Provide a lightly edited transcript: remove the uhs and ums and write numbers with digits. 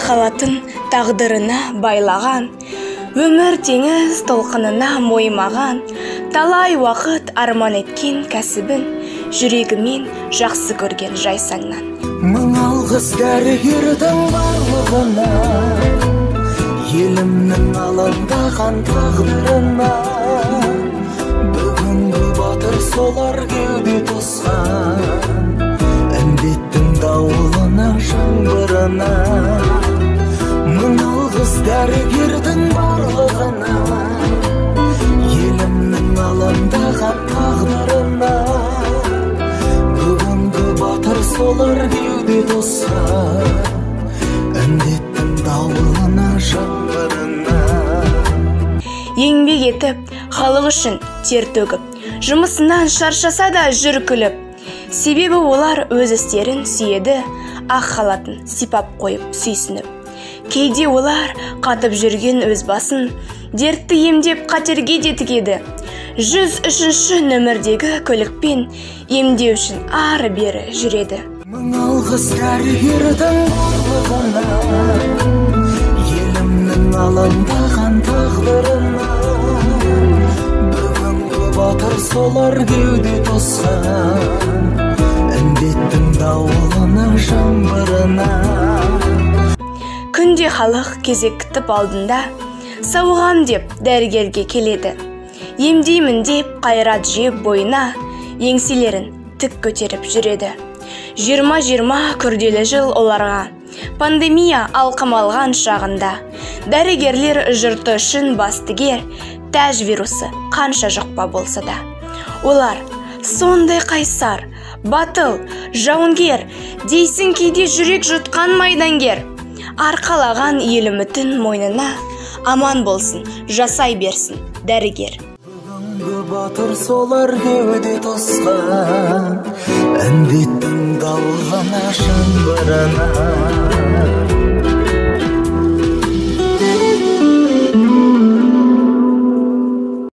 халатын тағдырына байлаған, өмір теңіз толқынына мойымаған, талай уақыт арман еткен кәсібін жүрегімен жақсы көрген жайсаңнан. Мың алғыс дәрігердің барлығына, елімнің алаңдаған тағдырына, бүгінгі батыр солар кеуде тосқан, індеттің дауылына жаңбырына. Мың алғыс дәрігердің барлығына, елімнің алаңдаған тағдырына, бүгінгі батыр солар кеуде тосқан, індеттің дауылына жаңбырына. Еңбек етіп, халық үшін тер төгіп, жұмысынан шаршаса да жүр күліп. Себебі олар өз істерін сүйеді, ақ халатын сипап қойып сүйсініп. Кейде олар қатып жүрген өз басын, дертті емдеп қатерге де тігеді. 103-ші нөмірдегі көлікпен емдеу үшін ары-бері жүреді. Мың алғыс дәрігердің барлығына, елімнің алаңдаған тағдырына, бүгінгі батыр солар кеуде тосқан, індеттің дауылына жаңбырына. Күнде халық кезек күтіп алдында, сауығам деп дәрігерге келеді. Емдеймін деп қайрат жеп бойына, еңселерін тік көтеріп жүреді. 2020 күрделі жыл оларға, пандемия алқым алған шағында. Дәрігерлер жұрты үшін бастыгер, тәж вирусы қанша жұқпа болса да. Олар сондай қайсар, батыл, жауынгер, дейсің кейде жүрек жұтқан майдангер. Арқалаған ел үмітін мойнына, аман болсын, жасай берсін дәрігер. Бүгінгі батыр солар кеуде тосқан, індеттің дауылына жаңбырына.